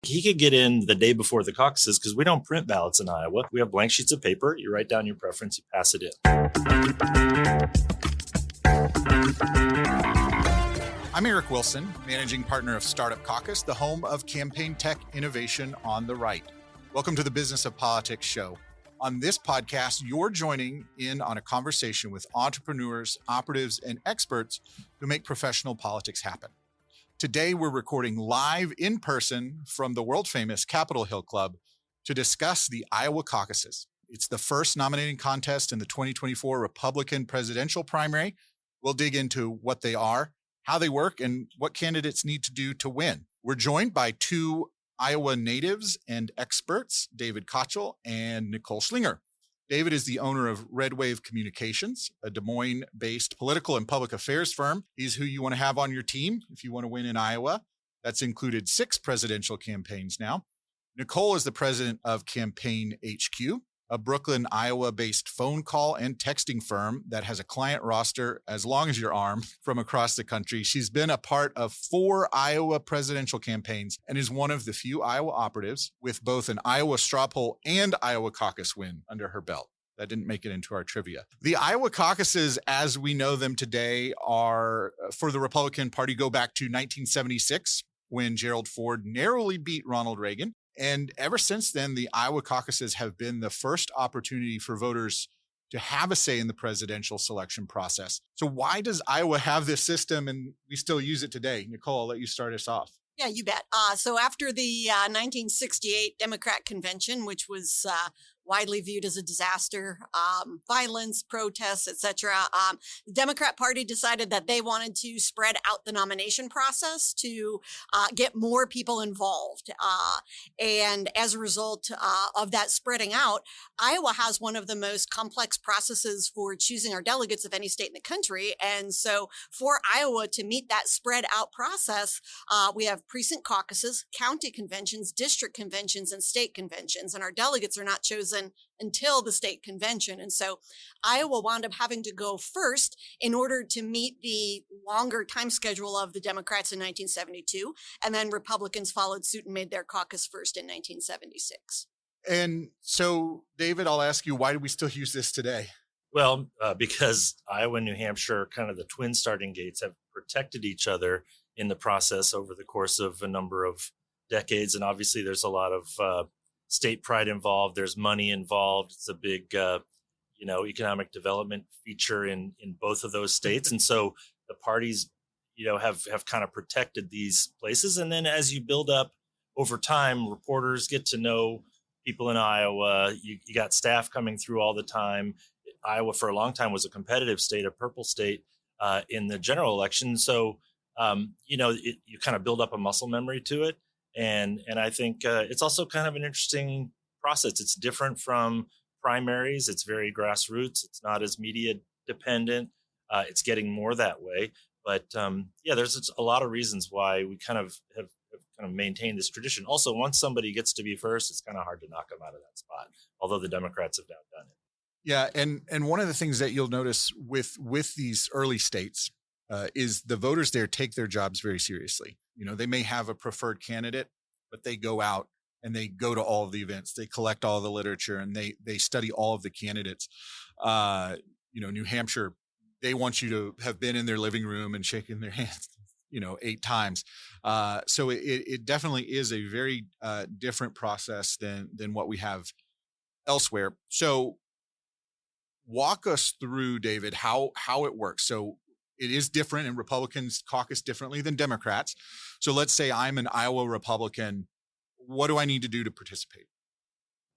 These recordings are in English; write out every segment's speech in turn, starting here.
He could get in the day before the caucuses because we don't print ballots in Iowa. We have blank sheets of paper. You write down your preference, you pass it in. I'm Eric Wilson, managing partner of Startup Caucus, the home of campaign tech innovation on the right. Welcome to the Business of Politics show. On this podcast, you're joining in on a conversation with entrepreneurs, operatives, and experts who make professional politics happen. Today, we're recording live in person from the world-famous Capitol Hill Club to discuss the Iowa Caucuses. It's the first nominating contest in the 2024 Republican presidential primary. We'll dig into what they are, how they work, and what candidates need to do to win. We're joined by two Iowa natives and experts, David Kochel and Nicole Schlinger. David is the owner of Redwave Communications, a Des Moines-based political and public affairs firm. He's who you want to have on your team if you want to win in Iowa. That's included 6 presidential campaigns now. Nicole is the president of Campaign HQ, a Brooklyn, Iowa-based phone call and texting firm that has a client roster as long as your arm from across the country. She's been a part of 4 Iowa presidential campaigns and is one of the few Iowa operatives with both an Iowa straw poll and Iowa caucus win under her belt. That didn't make it into our trivia. The Iowa caucuses, as we know them today, are for the Republican Party go back to 1976 when Gerald Ford narrowly beat Ronald Reagan. And ever since then, the Iowa caucuses have been the first opportunity for voters to have a say in the presidential selection process. So why does Iowa have this system and we still use it today? Nicole, I'll let you start us off. Yeah, you bet. So after the 1968 Democrat Convention, which was widely viewed as a disaster, violence, protests, etc., the Democrat Party decided that they wanted to spread out the nomination process to get more people involved. And as a result of that spreading out, Iowa has one of the most complex processes for choosing our delegates of any state in the country. And so for Iowa to meet that spread out process, we have precinct caucuses, county conventions, district conventions, and state conventions. And our delegates are not chosen until the state convention. And so Iowa wound up having to go first in order to meet the longer time schedule of the Democrats in 1972. And then Republicans followed suit and made their caucus first in 1976. And so, David, I'll ask you, why do we still use this today? Well, because Iowa and New Hampshire, kind of the twin starting gates, have protected each other in the process over the course of a number of decades. And obviously there's a lot of state pride involved. There's money involved. It's a big, economic development feature in both of those states. And so the parties, have kind of protected these places. And then as you build up over time, reporters get to know people in Iowa. You got staff coming through all the time. Iowa for a long time was a competitive state, a purple state in the general election. So, you kind of build up a muscle memory to it. And I think it's also kind of an interesting process. It's different from primaries. It's very grassroots. It's not as media dependent. It's getting more that way. But there's a lot of reasons why we kind of have kind of maintained this tradition. Also, once somebody gets to be first, it's kind of hard to knock them out of that spot, although the Democrats have now done it. Yeah, and one of the things that you'll notice with these early states is the voters there take their jobs very seriously. They may have a preferred candidate, but they go out and they go to all of the events. They collect all the literature and they study all of the candidates. New Hampshire, they want you to have been in their living room and shaken their hands, 8 times. So it definitely is a very different process than what we have elsewhere. So walk us through, David, how it works. So it is different, and Republicans caucus differently than Democrats. So let's say I'm an Iowa Republican. What do I need to do to participate?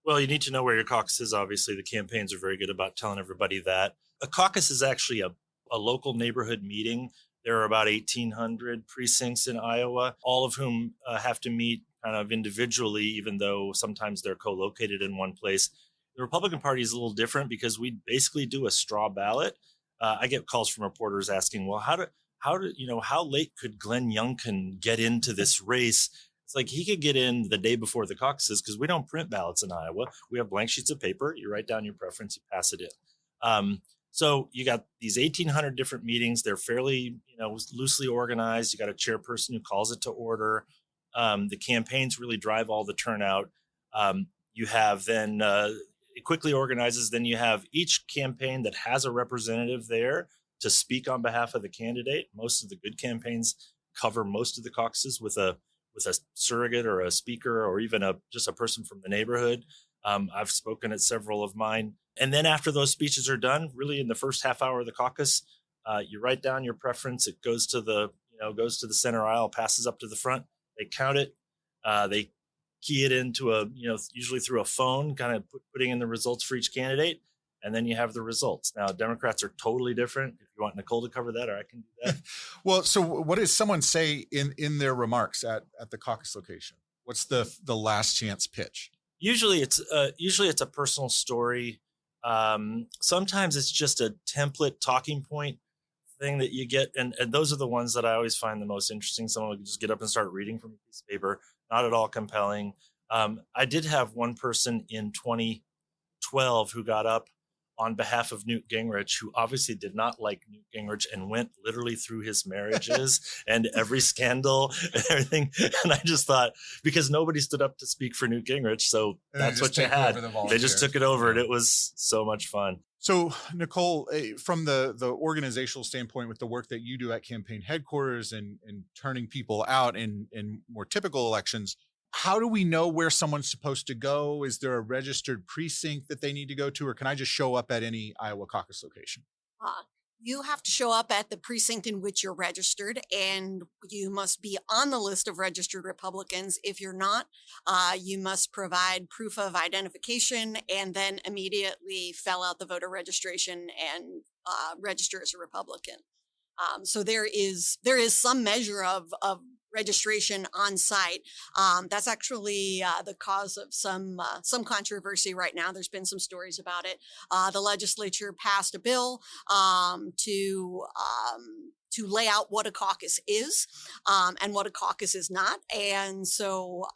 Well, you need to know where your caucus is. Obviously, the campaigns are very good about telling everybody that. A caucus is actually a local neighborhood meeting. There are about 1,800 precincts in Iowa, all of whom have to meet kind of individually, even though sometimes they're co-located in one place. The Republican Party is a little different because we basically do a straw ballot. I get calls from reporters asking, well, how late could Glenn Youngkin get into this race? It's like he could get in the day before the caucuses because we don't print ballots in Iowa. We have blank sheets of paper. You write down your preference, you pass it in. So you got these 1,800 different meetings. They're fairly, loosely organized. You got a chairperson who calls it to order. The campaigns really drive all the turnout. You have then it quickly organizes. Then you have each campaign that has a representative there to speak on behalf of the candidate. Most of the good campaigns cover most of the caucuses with a surrogate or a speaker or even just a person from the neighborhood. I've spoken at several of mine. And then after those speeches are done, really in the first half hour of the caucus, you write down your preference. It goes to the center aisle, passes up to the front. They count it. They key it into usually through a phone, kind of putting in the results for each candidate. And then you have the results. Now, Democrats are totally different. If you want Nicole to cover that, or I can do that. Well, so what does someone say in their remarks at the caucus location? What's the last chance pitch? Usually it's a personal story. Sometimes it's just a template talking point thing that you get. And those are the ones that I always find the most interesting. Someone will just get up and start reading from a piece of paper, not at all compelling. I did have one person in 2012 who got up on behalf of Newt Gingrich, who obviously did not like Newt Gingrich and went literally through his marriages and every scandal and everything. And I just thought, because nobody stood up to speak for Newt Gingrich, so that's what you had. They just took it over, and it was so much fun. So, Nicole, from the organizational standpoint, with the work that you do at campaign headquarters and turning people out in more typical elections, how do we know where someone's supposed to go? Is there a registered precinct that they need to go to, or can I just show up at any Iowa caucus location? You have to show up at the precinct in which you're registered, and you must be on the list of registered Republicans. If you're not, you must provide proof of identification and then immediately fill out the voter registration and register as a Republican. So there is some measure of registration on site. That's actually the cause of some controversy right now. There's been some stories about it. The legislature passed a bill to lay out what a caucus is and what a caucus is not. And so,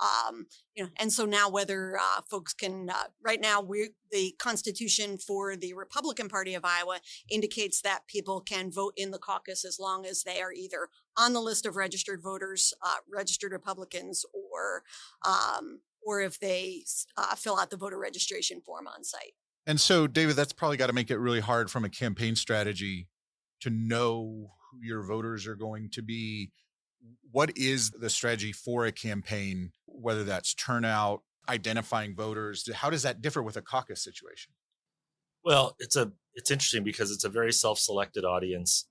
now whether folks can, right now, the Constitution for the Republican Party of Iowa indicates that people can vote in the caucus as long as they are either on the list of registered voters, registered Republicans, or if they fill out the voter registration form on site. And so, David, that's probably got to make it really hard from a campaign strategy to know who your voters are going to be. What is the strategy for a campaign, whether that's turnout, identifying voters? How does that differ with a caucus situation? Well, it's interesting because it's a very self-selected audience.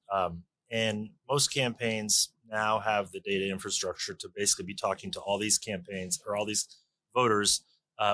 And most campaigns now have the data infrastructure to basically be talking to all these campaigns or all these voters,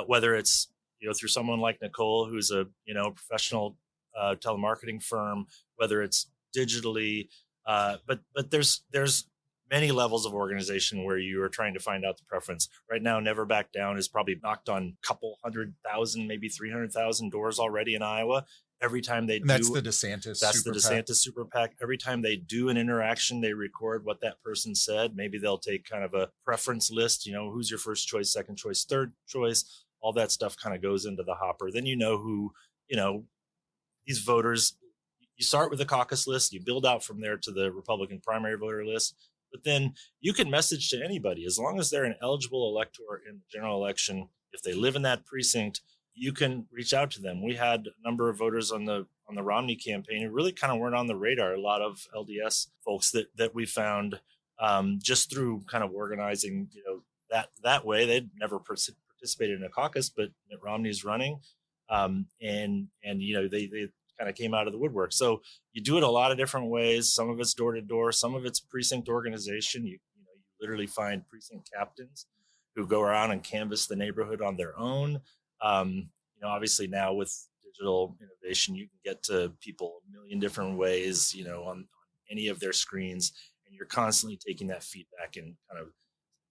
whether it's through someone like Nicole, who's a professional telemarketing firm, whether it's digitally, but there's many levels of organization where you are trying to find out the preference. Right now, Never Back Down is probably knocked on a couple 100,000, maybe 300,000 doors already in Iowa. Every time they do, that's the DeSantis Super PAC. Every time they do an interaction, they record what that person said. Maybe they'll take kind of a preference list, who's your first choice, second choice, third choice. All that stuff kind of goes into the hopper. Then who, these voters, you start with the caucus list, you build out from there to the Republican primary voter list, but then you can message to anybody as long as they're an eligible elector in the general election. If they live in that precinct, you can reach out to them. We had a number of voters on the Romney campaign who really kind of weren't on the radar. A lot of LDS folks that we found just through kind of organizing, that way. They'd never participated in a caucus, but Mitt Romney's running, and they kind of came out of the woodwork. So you do it a lot of different ways. Some of it's door to door, some of it's precinct organization. You literally find precinct captains who go around and canvass the neighborhood on their own. Obviously now with digital innovation, you can get to people a million different ways, on any of their screens, and you're constantly taking that feedback and kind of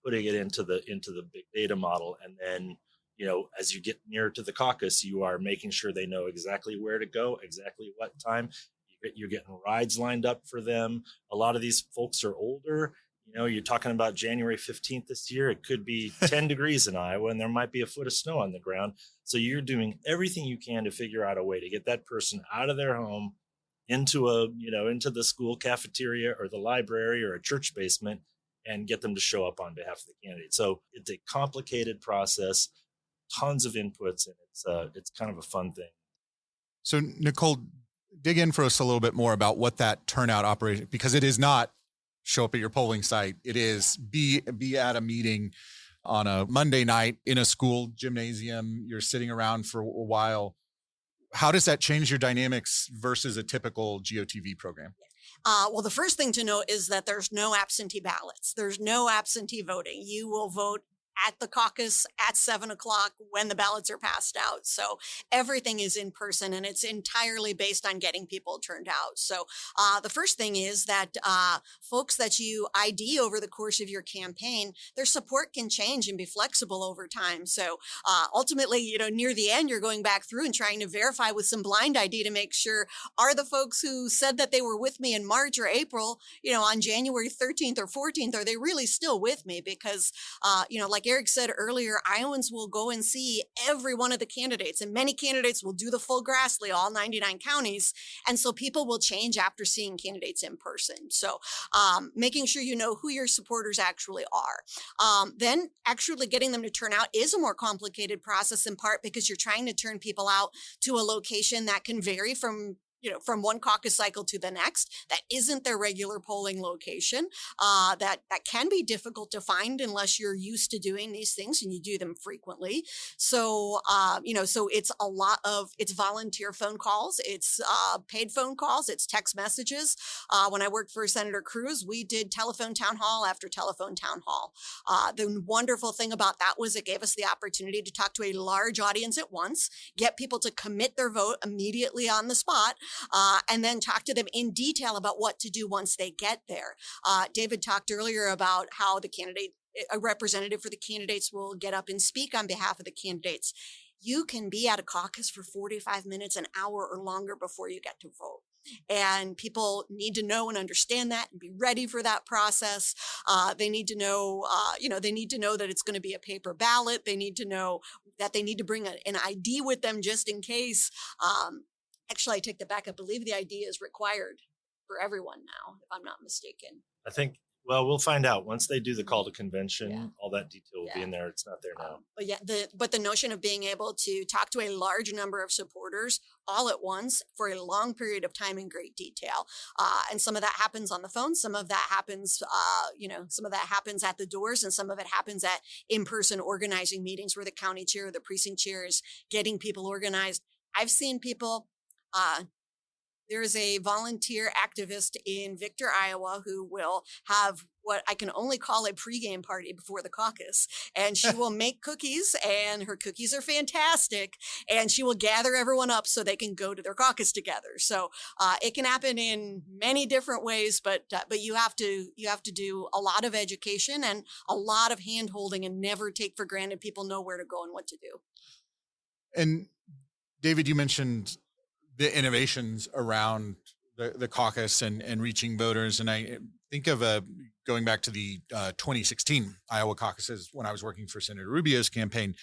putting it into the big data model. And then, as you get nearer to the caucus, you are making sure they know exactly where to go, exactly what time. You're getting rides lined up for them. A lot of these folks are older. You're talking about January 15th this year. It could be 10 degrees in Iowa, and there might be a foot of snow on the ground. So you're doing everything you can to figure out a way to get that person out of their home into the school cafeteria or the library or a church basement and get them to show up on behalf of the candidate. So it's a complicated process, tons of inputs, and it's kind of a fun thing. So Nicole, dig in for us a little bit more about what that turnout operation, because it is not show up at your polling site. It is be at a meeting on a Monday night in a school gymnasium. You're sitting around for a while. How does that change your dynamics versus a typical GOTV program? Well, the first thing to know is that there's no absentee ballots. There's no absentee voting. You will vote at the caucus at 7:00 when the ballots are passed out. So everything is in person, and it's entirely based on getting people turned out. So the first thing is that folks that you ID over the course of your campaign, their support can change and be flexible over time. So ultimately, near the end, you're going back through and trying to verify with some blind ID to make sure, are the folks who said that they were with me in March or April, on January 13th or 14th, are they really still with me? Because, like Eric said earlier, Iowans will go and see every one of the candidates, and many candidates will do the full Grassley, all 99 counties. And so people will change after seeing candidates in person. So making sure you know who your supporters actually are. Then actually getting them to turn out is a more complicated process, in part because you're trying to turn people out to a location that can vary from one caucus cycle to the next, that isn't their regular polling location, that can be difficult to find unless you're used to doing these things and you do them frequently. So, so it's volunteer phone calls, it's paid phone calls, it's text messages. When I worked for Senator Cruz, we did telephone town hall after telephone town hall. The wonderful thing about that was it gave us the opportunity to talk to a large audience at once, get people to commit their vote immediately on the spot, and then talk to them in detail about what to do once they get there. David talked earlier about how a representative for the candidates will get up and speak on behalf of the candidates. You can be at a caucus for 45 minutes, an hour or longer before you get to vote. And people need to know and understand that and be ready for that process. They need to know, that it's going to be a paper ballot. They need to know that they need to bring an ID with them just in case. Actually, I take that back. I believe the ID is required for everyone now, if I'm not mistaken. I think, well, we'll find out once they do the call to convention. Yeah. All that detail will be in there. It's not there now. But the notion of being able to talk to a large number of supporters all at once for a long period of time in great detail, and some of that happens on the phone, some of that happens, at the doors, and some of it happens at in-person organizing meetings where the county chair or the precinct chair is getting people organized. I've seen people. There is a volunteer activist in Victor, Iowa, who will have what I can only call a pregame party before the caucus. And she will make cookies, and her cookies are fantastic. And she will gather everyone up so they can go to their caucus together. So it can happen in many different ways, but you have to do a lot of education and a lot of hand holding, and never take for granted people know where to go and what to do. And David, you mentioned the innovations around the caucus and reaching voters. And I think of going back to the 2016 Iowa caucuses when I was working for Senator Rubio's campaign,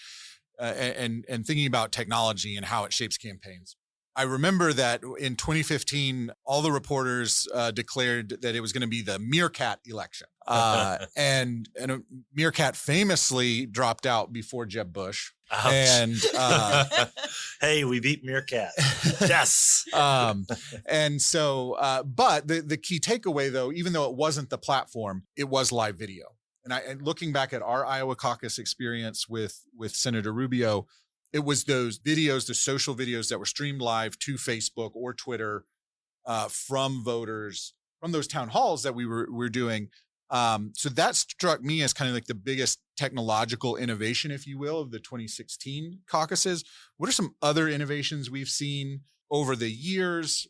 and thinking about technology and how it shapes campaigns. I remember that in 2015, all the reporters declared that it was going to be the meerkat election. And meerkat famously dropped out before Jeb Bush. Ouch. And hey, we beat meerkat. Yes. And so, but the key takeaway, though, even though it wasn't the platform, it was live video. And looking back at our Iowa caucus experience with Senator Rubio, it was those videos, the social videos that were streamed live to Facebook or Twitter from voters from those town halls that we were doing. So that struck me as kind of like the biggest technological innovation, if you will, of the 2016 caucuses. What are some other innovations we've seen over the years,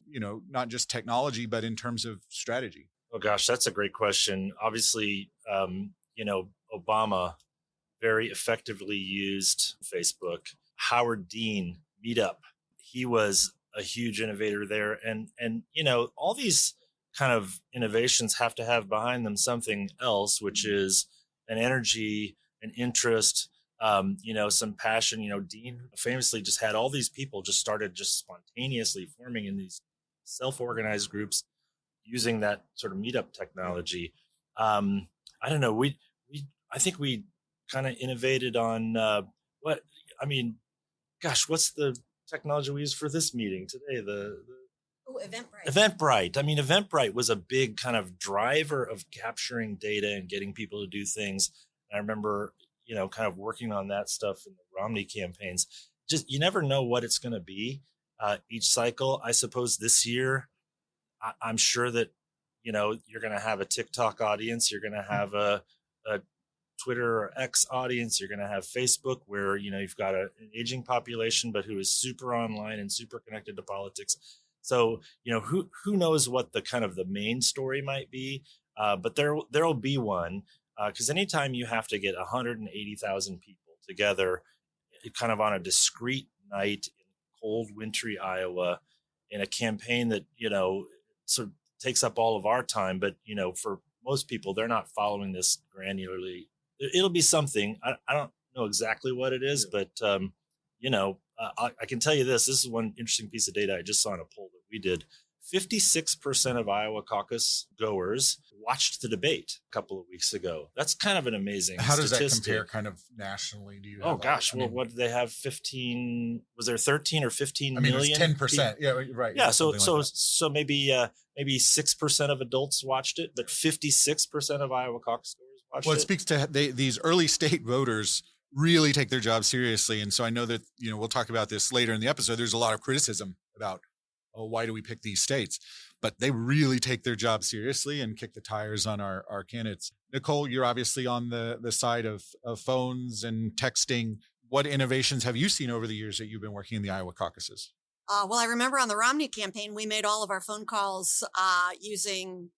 not just technology, but in terms of strategy? Oh, gosh, that's a great question. Obviously, Obama very effectively used Facebook. Howard Dean, Meetup, he was a huge innovator there. And all these kind of innovations have to have behind them something else, which is an energy, an interest, some passion. Dean famously just had all these people just started just spontaneously forming in these self-organized groups using that sort of meetup technology. I don't know. I think we kind of innovated on what I mean. Gosh, what's the technology we use for this meeting today? Oh, Eventbrite. Eventbrite. I mean, Eventbrite was a big kind of driver of capturing data and getting people to do things. And I remember, kind of working on that stuff in the Romney campaigns. Just you never know what it's going to be each cycle. I suppose this year, I'm sure that you're going to have a TikTok audience. You're going to have a Twitter or X audience. You're going to have Facebook, where you've got an aging population, but who is super online and super connected to politics. So who knows what the kind of the main story might be, but there'll be one, because anytime you have to get 180,000 people together, kind of on a discrete night in cold, wintry Iowa, in a campaign that sort of takes up all of our time, but for most people, they're not following this granularly. It'll be something. I don't know exactly what it is, but I can tell you this. This is one interesting piece of data I just saw in a poll that we did. 56% of Iowa caucus goers watched the debate a couple of weeks ago. That's kind of an amazing How does statistic. that compare kind of nationally? Do you have what did they have? 15, was there 13 or 15 million? million? It was 10%. Yeah, right. Yeah. So maybe 6% of adults watched it, but 56% of Iowa caucus goers watched it. Well, it speaks to these early state voters really take their job seriously. And so I know that, we'll talk about this later in the episode. There's a lot of criticism about, why do we pick these states? But they really take their job seriously and kick the tires on our candidates. Nicole, you're obviously on the side of phones and texting. What innovations have you seen over the years that you've been working in the Iowa caucuses? Well, I remember on the Romney campaign, we made all of our phone calls using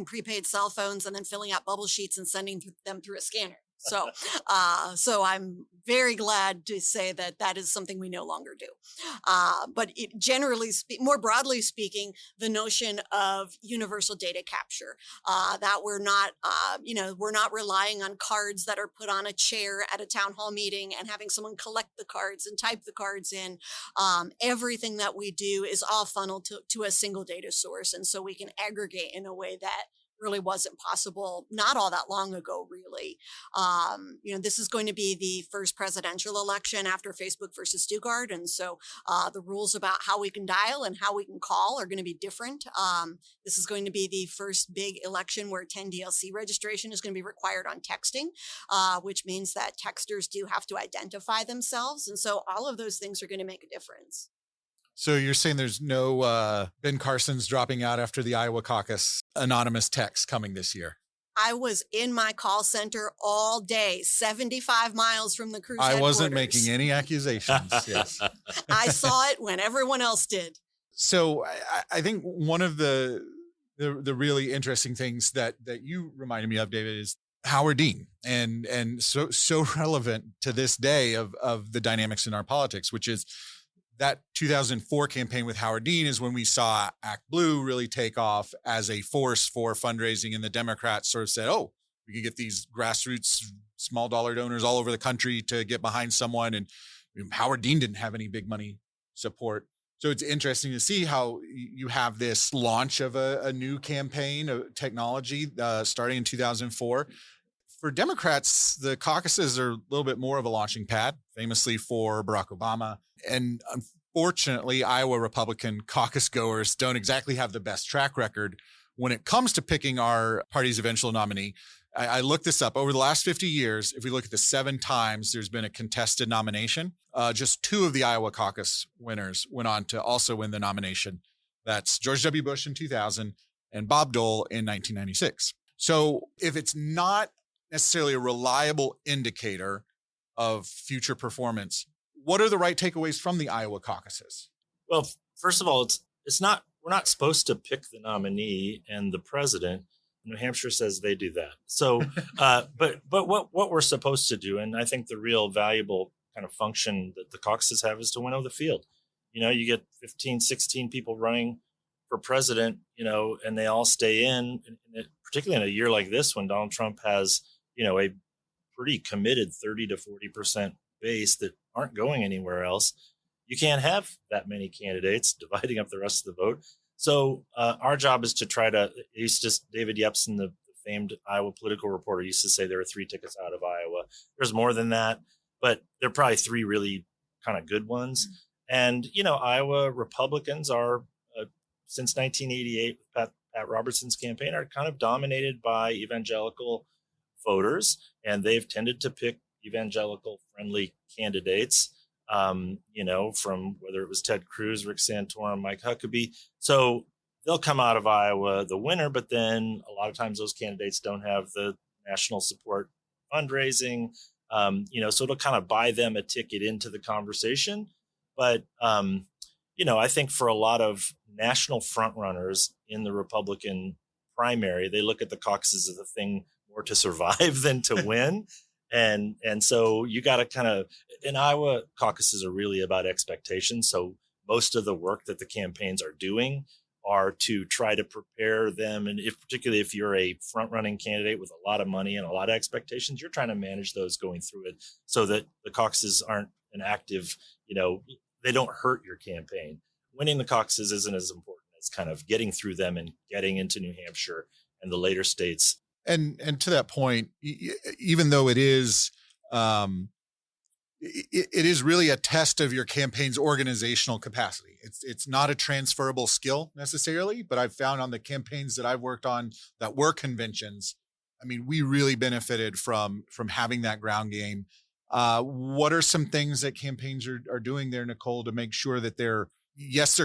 prepaid cell phones and then filling out bubble sheets and sending them through a scanner. So I'm very glad to say that is something we no longer do. But more broadly speaking, the notion of universal data capture, that we're not relying on cards that are put on a chair at a town hall meeting and having someone collect the cards and type the cards in. Everything that we do is all funneled to a single data source. And so we can aggregate in a way that really wasn't possible not all that long ago, really. This is going to be the first presidential election after Facebook versus Stuttgart. And so the rules about how we can dial and how we can call are going to be different. This is going to be the first big election where 10 DLC registration is going to be required on texting, which means that texters do have to identify themselves. And so all of those things are going to make a difference. So you're saying there's no Ben Carson's dropping out after the Iowa caucus anonymous text coming this year? I was in my call center all day, 75 miles from the cruise I wasn't headquarters. making any accusations. Yes. I saw it when everyone else did. So I think one of the really interesting things that you reminded me of, David, is Howard Dean, and so relevant to this day of the dynamics in our politics, which is that 2004 campaign with Howard Dean is when we saw Act Blue really take off as a force for fundraising, and the Democrats sort of said, we can get these grassroots small dollar donors all over the country to get behind someone. And Howard Dean didn't have any big money support. So it's interesting to see how you have this launch of a new campaign of technology starting in 2004. For Democrats, the caucuses are a little bit more of a launching pad, famously for Barack Obama. And unfortunately, Iowa Republican caucus goers don't exactly have the best track record when it comes to picking our party's eventual nominee. I looked this up. Over the last 50 years, if we look at the 7 times there's been a contested nomination, just 2 of the Iowa caucus winners went on to also win the nomination. That's George W. Bush in 2000 and Bob Dole in 1996. So if it's not necessarily a reliable indicator of future performance, what are the right takeaways from the Iowa caucuses? Well, first of all, it's not, we're not supposed to pick the nominee and the president. New Hampshire says they do that. So, but what we're supposed to do, and I think the real valuable kind of function that the caucuses have, is to winnow the field. You get 15, 16 people running for president, and they all stay in, particularly in a year like this when Donald Trump has, a pretty committed 30 to 40% base that aren't going anywhere else. You can't have that many candidates dividing up the rest of the vote. So our job is to try to, he's just David Yepsen, the famed Iowa political reporter, used to say there are 3 tickets out of Iowa. There's more than that, but there are probably 3 really kind of good ones. And, Iowa Republicans are, since 1988, Pat Robertson's campaign, are kind of dominated by evangelical voters, and they've tended to pick evangelical friendly candidates, from whether it was Ted Cruz, Rick Santorum, Mike Huckabee. So they'll come out of Iowa the winner, but then a lot of times those candidates don't have the national support fundraising, so it'll kind of buy them a ticket into the conversation. But, I think for a lot of national frontrunners in the Republican primary, they look at the caucuses as a thing more to survive than to win. And so you got to kind of, in Iowa, caucuses are really about expectations. So most of the work that the campaigns are doing are to try to prepare them. And particularly if you're a front running candidate with a lot of money and a lot of expectations, you're trying to manage those going through it so that the caucuses aren't an active, they don't hurt your campaign. Winning the caucuses isn't as important as kind of getting through them and getting into New Hampshire and the later states. And to that point, even though it is really a test of your campaign's organizational capacity. It's not a transferable skill necessarily, but I've found on the campaigns that I've worked on that were conventions, we really benefited from having that ground game. What are some things that campaigns are doing there, Nicole, to make sure that they're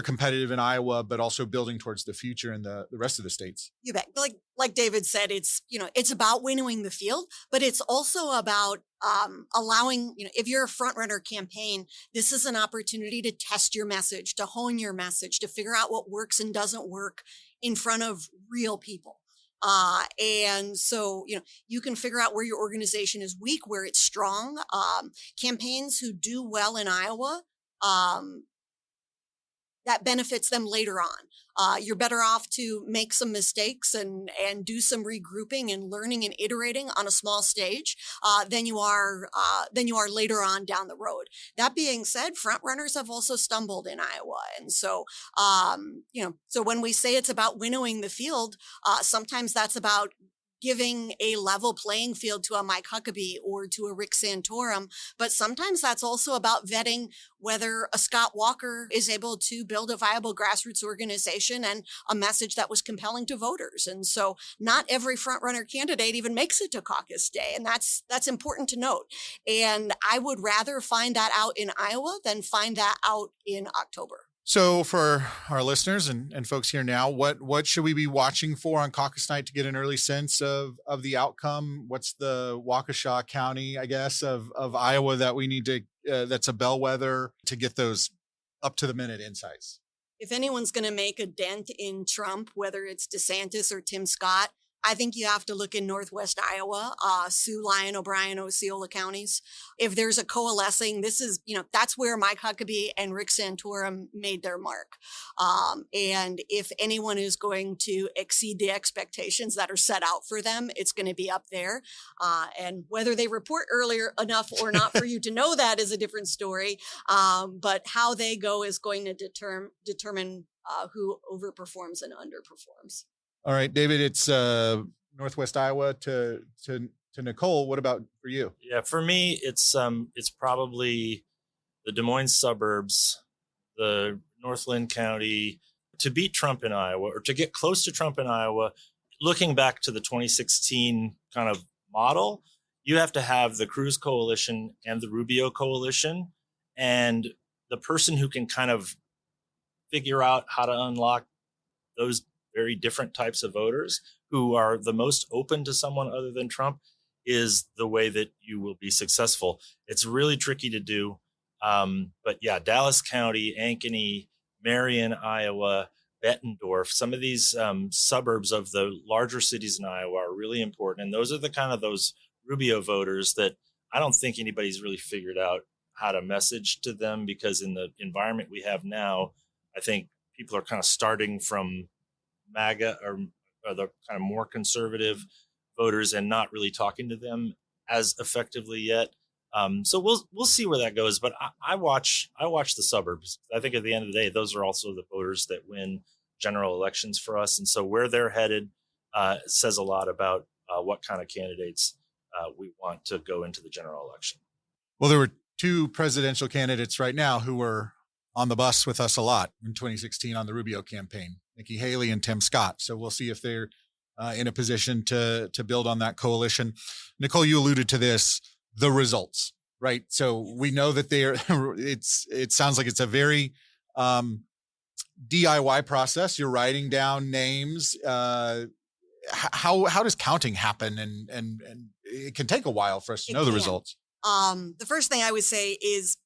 competitive in Iowa, but also building towards the future in the rest of the states? You bet. Like David said, it's about winnowing the field, but it's also about allowing, if you're a front runner campaign, this is an opportunity to test your message, to hone your message, to figure out what works and doesn't work in front of real people. And so, you can figure out where your organization is weak, where it's strong. Campaigns who do well in Iowa, that benefits them later on. You're better off to make some mistakes and do some regrouping and learning and iterating on a small stage than you are later on down the road. That being said, front runners have also stumbled in Iowa, and so so when we say it's about winnowing the field, sometimes that's about giving a level playing field to a Mike Huckabee or to a Rick Santorum. But sometimes that's also about vetting whether a Scott Walker is able to build a viable grassroots organization and a message that was compelling to voters. And so not every frontrunner candidate even makes it to caucus day. And that's important to note. And I would rather find that out in Iowa than find that out in October. So for our listeners and folks here now, what should we be watching for on caucus night to get an early sense of the outcome? What's the Waukesha County, I guess, of Iowa that we need to, that's a bellwether to get those up to the minute insights? If anyone's going to make a dent in Trump, whether it's DeSantis or Tim Scott, I think you have to look in Northwest Iowa, Sioux, Lyon, O'Brien, Osceola counties. If there's a coalescing, this is, that's where Mike Huckabee and Rick Santorum made their mark. And if anyone is going to exceed the expectations that are set out for them, it's going to be up there. And whether they report earlier enough or not for you to know that is a different story. But how they go is going to determine who overperforms and underperforms. All right, David, it's Northwest Iowa to Nicole. What about for you? Yeah, for me, it's probably the Des Moines suburbs, the Northland County. To beat Trump in Iowa, or to get close to Trump in Iowa, looking back to the 2016 kind of model, you have to have the Cruz coalition and the Rubio coalition, and the person who can kind of figure out how to unlock those very different types of voters who are the most open to someone other than Trump is the way that you will be successful. It's really tricky to do. But yeah, Dallas County, Ankeny, Marion, Iowa, Bettendorf, some of these suburbs of the larger cities in Iowa are really important. And those are the kind of those Rubio voters that I don't think anybody's really figured out how to message to them, because in the environment we have now, I think people are kind of starting from MAGA or the kind of more conservative voters and not really talking to them as effectively yet. So we'll see where that goes. But I watch the suburbs. I think at the end of the day, those are also the voters that win general elections for us. And so where they're headed says a lot about what kind of candidates we want to go into the general election. Well, there were two presidential candidates right now who were on the bus with us a lot in 2016 on the Rubio campaign, Nikki Haley and Tim Scott. So we'll see if they're in a position to build on that coalition. Nicole, you alluded to this, the results, right? So we know that it sounds like it's a very DIY process. You're writing down names. How does counting happen? And it can take a while for us to know the results. The first thing I would say is,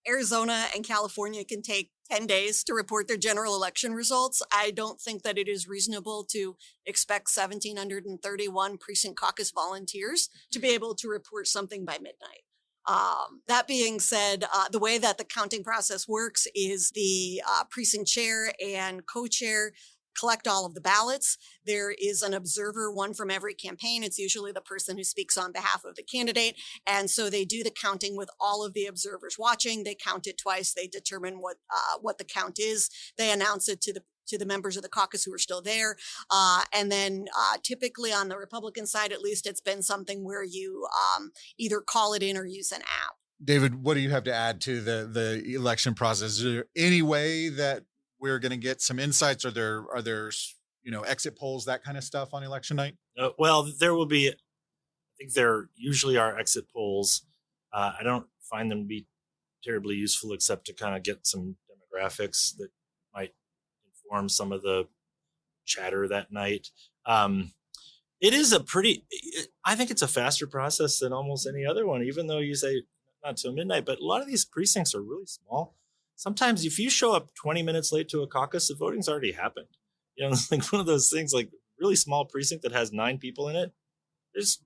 Arizona and California can take 10 days to report their general election results. I don't think that it is reasonable to expect 1,731 precinct caucus volunteers to be able to report something by midnight. That being said, the way that the counting process works is the precinct chair and co-chair collect all of the ballots. There is an observer, one from every campaign. It's usually the person who speaks on behalf of the candidate. And so they do the counting with all of the observers watching. They count it twice. They determine what the count is. They announce it to the members of the caucus who are still there. And then typically on the Republican side, at least, it's been something where you either call it in or use an app. David, what do you have to add to the election process? Is there any way that we're going to get some insights? Are there exit polls, that kind of stuff on election night? Well, there will be. I think there usually are exit polls. I don't find them to be terribly useful, except to kind of get some demographics that might inform some of the chatter that night. It is I think it's a faster process than almost any other one, even though you say not till midnight. But a lot of these precincts are really small. Sometimes if you show up 20 minutes late to a caucus, the voting's already happened. It's like one of those things, like really small precinct that has 9 people in it. Just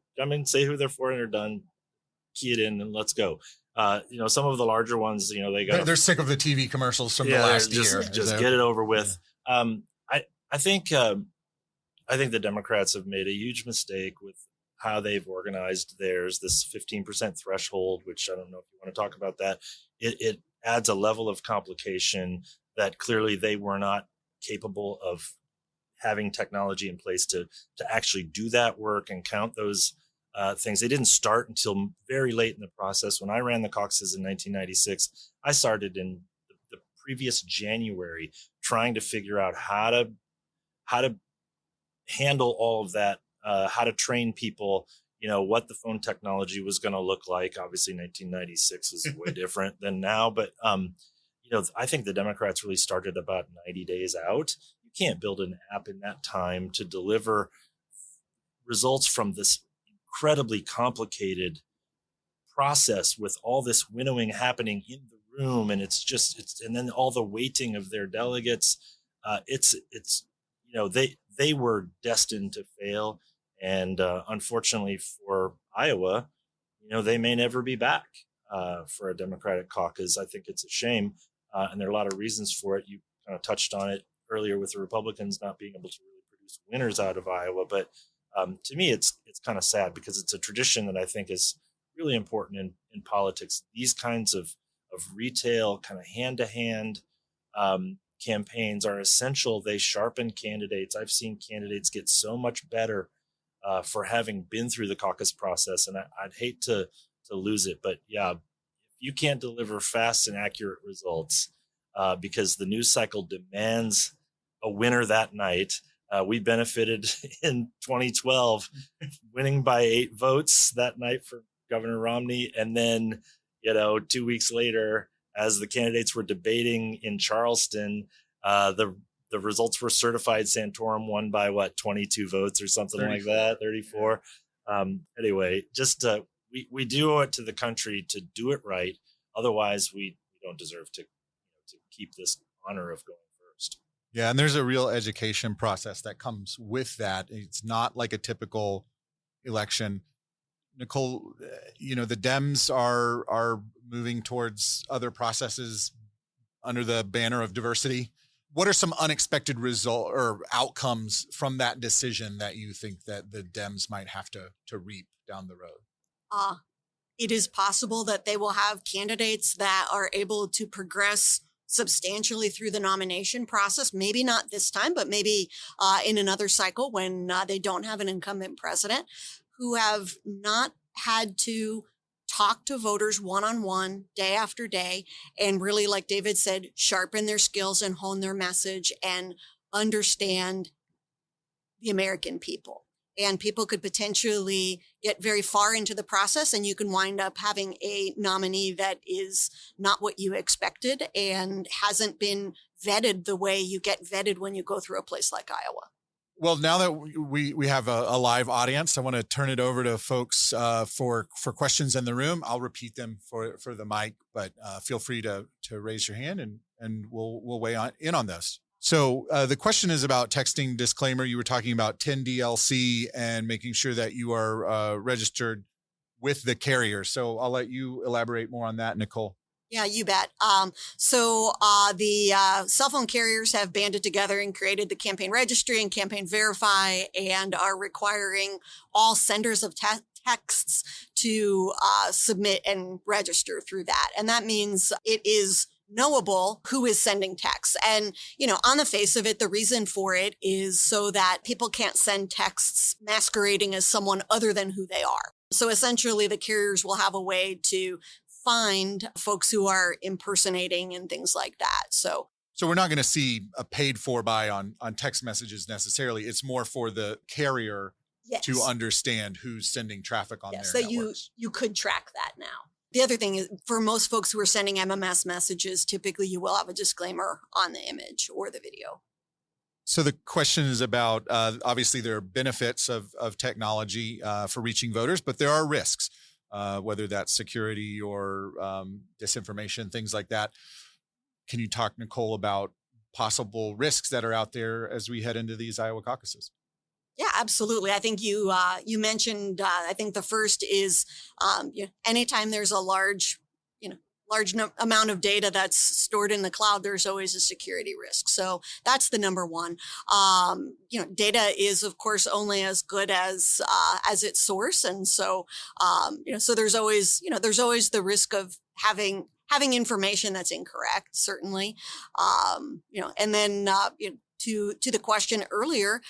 say who they're for and they're done, key it in, and let's go. Some of the larger ones, they're sick of the TV commercials from the last year. Just get it over with. Yeah. I think the Democrats have made a huge mistake with how they've organized theirs. This 15% threshold, which I don't know if you want to talk about that. It adds a level of complication that clearly they were not capable of having technology in place to actually do that work and count those things. They didn't start until very late in the process. When I ran the caucuses in 1996, I started in the previous January trying to figure out how to handle all of that, how to train people, what the phone technology was going to look like. Obviously 1996 was way different than now, but I think the Democrats really started about 90 days out. You can't build an app in that time to deliver results from this incredibly complicated process with all this winnowing happening in the room. And and then all the weighting of their delegates. They were destined to fail. And unfortunately for Iowa, they may never be back for a Democratic caucus. I think it's a shame. And there are a lot of reasons for it. You kind of touched on it earlier with the Republicans not being able to really produce winners out of Iowa. But to me, it's kind of sad because it's a tradition that I think is really important in politics. These kinds of retail kind of hand-to-hand campaigns are essential. They sharpen candidates. I've seen candidates get so much better for having been through the caucus process, and I'd hate to lose it. But yeah, if you can't deliver fast and accurate results because the news cycle demands a winner that night. We benefited in 2012, winning by 8 votes that night for Governor Romney, and then 2 weeks later, as the candidates were debating in Charleston, the results were certified. Santorum won by 22 votes or something 34. Like that, 34. Anyway, just we do owe it to the country to do it right. Otherwise, we don't deserve to keep this honor of going first. Yeah, and there's a real education process that comes with that. It's not like a typical election. Nicole, the Dems are moving towards other processes under the banner of diversity. What are some unexpected result or outcomes from that decision that you think that the Dems might have to reap down the road? It is possible that they will have candidates that are able to progress substantially through the nomination process. Maybe not this time, but maybe in another cycle when they don't have an incumbent president, who have not had to talk to voters one-on-one day after day and really, like David said, sharpen their skills and hone their message and understand the American people. And people could potentially get very far into the process, and you can wind up having a nominee that is not what you expected and hasn't been vetted the way you get vetted when you go through a place like Iowa. Well, now that we have a live audience, I want to turn it over to folks for questions in the room. I'll repeat them for the mic, but feel free to raise your hand and we'll weigh in on this. So the question is about texting disclaimer. You were talking about 10DLC and making sure that you are registered with the carrier. So I'll let you elaborate more on that, Nicole. Yeah, you bet. So the cell phone carriers have banded together and created the campaign registry and campaign verify and are requiring all senders of texts to submit and register through that. And that means it is knowable who is sending texts. And, on the face of it, the reason for it is so that people can't send texts masquerading as someone other than who they are. So essentially, the carriers will have a way to find folks who are impersonating and things like that. So we're not going to see a paid for buy on text messages necessarily. It's more for the carrier to understand who's sending traffic on their networks. So you could track that now. The other thing is, for most folks who are sending MMS messages, typically you will have a disclaimer on the image or the video. So the question is about, obviously there are benefits of technology for reaching voters, but there are risks, whether that's security or disinformation, things like that. Can you talk, Nicole, about possible risks that are out there as we head into these Iowa caucuses? Yeah, absolutely. I think you mentioned, I think the first is anytime there's a large amount of data that's stored in the cloud, there's always a security risk. So that's the number one. Data is, of course, only as good as its source. And so, so there's always the risk of having information that's incorrect, certainly. And then to the question earlier,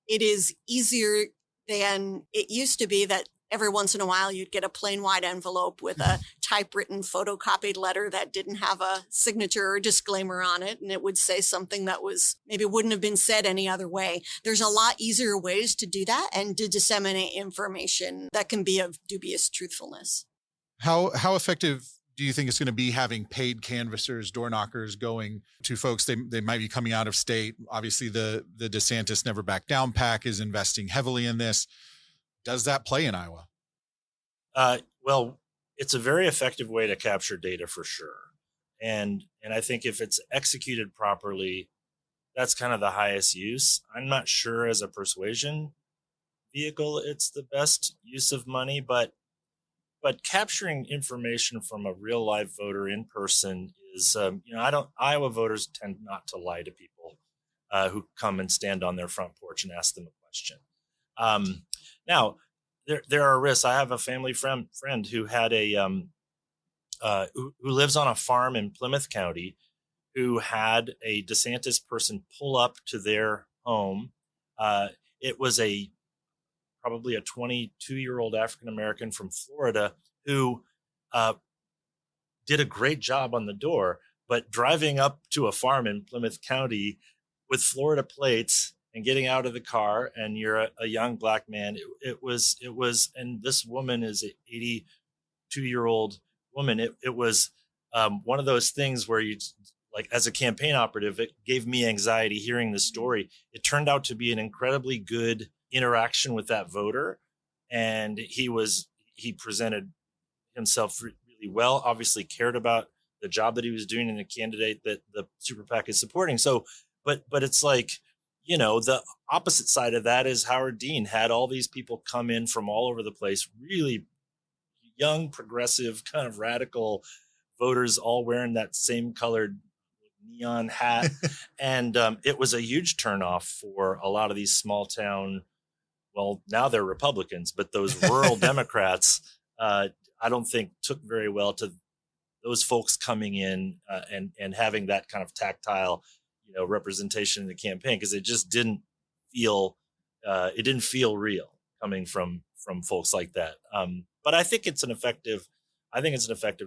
it is easier than it used to be that every once in a while you'd get a plain white envelope with a typewritten photocopied letter that didn't have a signature or disclaimer on it. And it would say something that maybe wouldn't have been said any other way. There's a lot easier ways to do that and to disseminate information that can be of dubious truthfulness. How effective do you think it's going to be having paid canvassers, door knockers going to folks? They might be coming out of state. Obviously, the DeSantis Never Back Down PAC is investing heavily in this. Does that play in Iowa? Well, it's a very effective way to capture data for sure. And I think if it's executed properly, that's kind of the highest use. I'm not sure as a persuasion vehicle, it's the best use of money, but capturing information from a real live voter in person is, Iowa voters tend not to lie to people who come and stand on their front porch and ask them a question. Now, there are risks. I have a family friend who had who lives on a farm in Plymouth County, who had a DeSantis person pull up to their home. It was probably a 22-year-old African-American from Florida who did a great job on the door, but driving up to a farm in Plymouth County with Florida plates and getting out of the car, and you're a young black man, it was, and this woman is an 82-year-old woman. It was one of those things where you, like, as a campaign operative, it gave me anxiety hearing the story. It turned out to be an incredibly good interaction with that voter, and he presented himself really well, obviously cared about the job that he was doing and the candidate that the super PAC is supporting. So, but it's like, the opposite side of that is Howard Dean had all these people come in from all over the place, really young, progressive, kind of radical voters, all wearing that same colored neon hat. And it was a huge turnoff for a lot of these small town, well, now they're Republicans, but those rural Democrats, I don't think took very well to those folks coming in and having that kind of tactile, representation in the campaign, because it just didn't feel real coming from folks like that. But I think it's an effective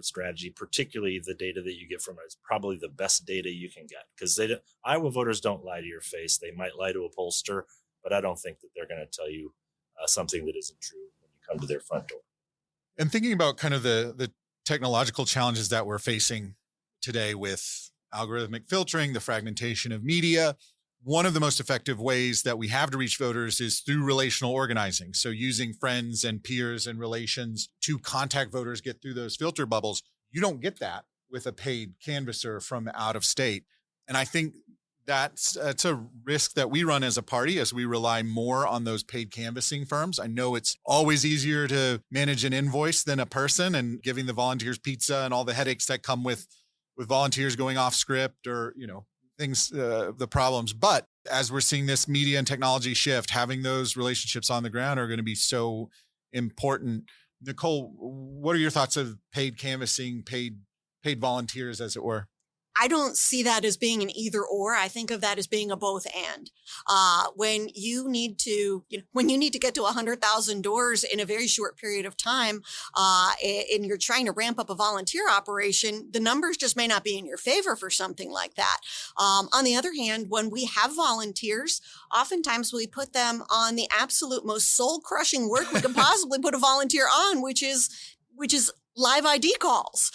strategy. Particularly the data that you get from it is probably the best data you can get, because Iowa voters don't lie to your face. They might lie to a pollster, but I don't think that they're going to tell you something that isn't true when you come to their front door. And thinking about kind of the technological challenges that we're facing today with algorithmic filtering, the fragmentation of media, one of the most effective ways that we have to reach voters is through relational organizing. So using friends and peers and relations to contact voters, get through those filter bubbles. You don't get that with a paid canvasser from out of state. And I think that's a risk that we run as a party as we rely more on those paid canvassing firms. I know it's always easier to manage an invoice than a person, and giving the volunteers pizza and all the headaches that come with volunteers going off script or, things, the problems. But as we're seeing this media and technology shift, having those relationships on the ground are going to be so important. Nicole, what are your thoughts of paid canvassing, paid volunteers, as it were? I don't see that as being an either or. I think of that as being a both and. When you need to get to 100,000 doors in a very short period of time, and you're trying to ramp up a volunteer operation, the numbers just may not be in your favor for something like that. On the other hand, when we have volunteers, oftentimes we put them on the absolute most soul-crushing work we can possibly put a volunteer on, which is live ID calls.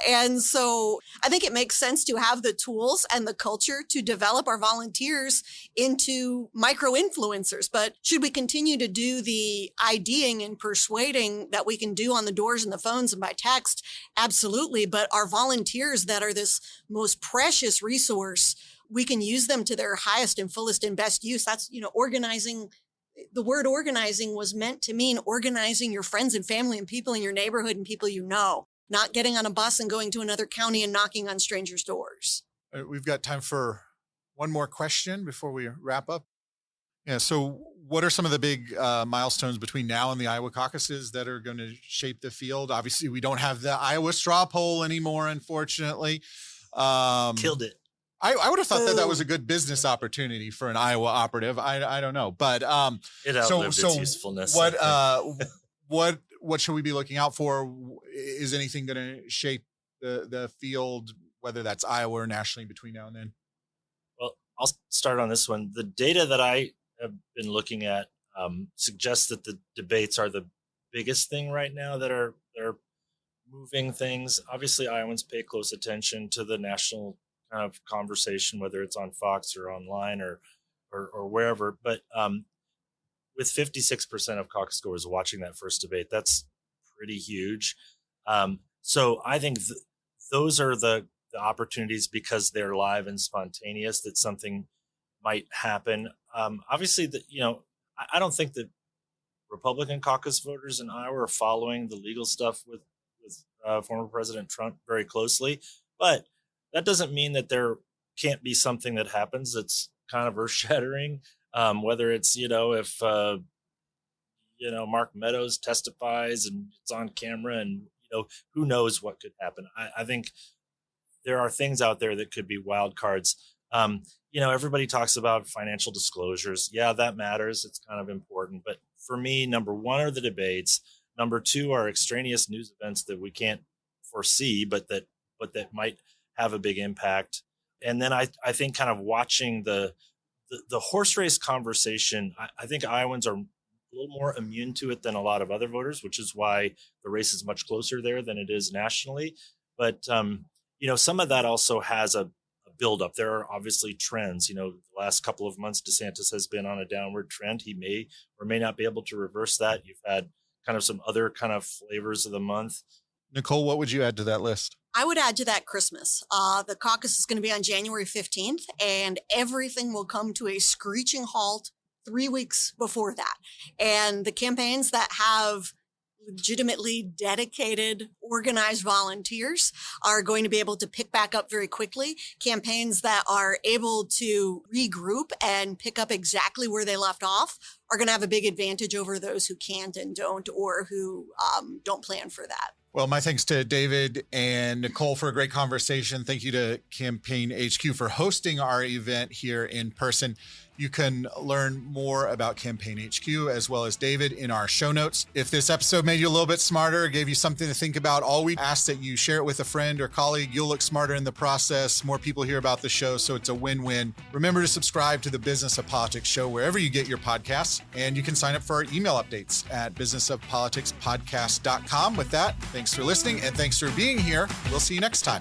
And so I think it makes sense to have the tools and the culture to develop our volunteers into micro influencers. But should we continue to do the IDing and persuading that we can do on the doors and the phones and by text? Absolutely. But our volunteers that are this most precious resource, we can use them to their highest and fullest and best use. That's, organizing. The word organizing was meant to mean organizing your friends and family and people in your neighborhood and people not getting on a bus and going to another county and knocking on strangers' doors. We've got time for one more question before we wrap up. Yeah. So what are some of the big milestones between now and the Iowa caucuses that are going to shape the field? Obviously, we don't have the Iowa straw poll anymore, unfortunately. Killed it. I would have thought that was a good business opportunity for an Iowa operative. I don't know, but it outlived its usefulness. What should we be looking out for? Is anything going to shape the field, whether that's Iowa or nationally, between now and then? Well, I'll start on this one. The data that I have been looking at suggests that the debates are the biggest thing right now that are moving things. Obviously, Iowans pay close attention to the national kind of conversation, whether it's on Fox or online or wherever. But with 56% of caucus goers watching that first debate, that's pretty huge. So I think those are the opportunities, because they're live and spontaneous, that something might happen. Obviously, I don't think that Republican caucus voters in Iowa are following the legal stuff with former President Trump very closely, but that doesn't mean that there can't be something that happens that's kind of earth-shattering. Whether it's, if, Mark Meadows testifies and it's on camera, and, who knows what could happen. I think there are things out there that could be wild cards. Everybody talks about financial disclosures. Yeah, that matters. It's kind of important. But for me, number one are the debates. Number two are extraneous news events that we can't foresee, but that might have a big impact. And then I think kind of watching the horse race conversation, I think Iowans are a little more immune to it than a lot of other voters, which is why the race is much closer there than it is nationally. But, some of that also has a buildup. There are obviously trends. The last couple of months, DeSantis has been on a downward trend. He may or may not be able to reverse that. You've had kind of some other kind of flavors of the month. Nicole, what would you add to that list? I would add to that Christmas. The caucus is going to be on January 15th, and everything will come to a screeching halt 3 weeks before that. And the campaigns that have legitimately dedicated, organized volunteers are going to be able to pick back up very quickly. Campaigns that are able to regroup and pick up exactly where they left off are going to have a big advantage over those who can't and don't, or who don't plan for that. Well, my thanks to David and Nicole for a great conversation. Thank you to Campaign HQ for hosting our event here in person. You can learn more about Campaign HQ as well as David in our show notes. If this episode made you a little bit smarter, gave you something to think about, all we ask that you share it with a friend or colleague. You'll look smarter in the process. More people hear about the show, so it's a win-win. Remember to subscribe to the Business of Politics show wherever you get your podcasts, and you can sign up for our email updates at businessofpoliticspodcast.com. With that, thanks for listening and thanks for being here. We'll see you next time.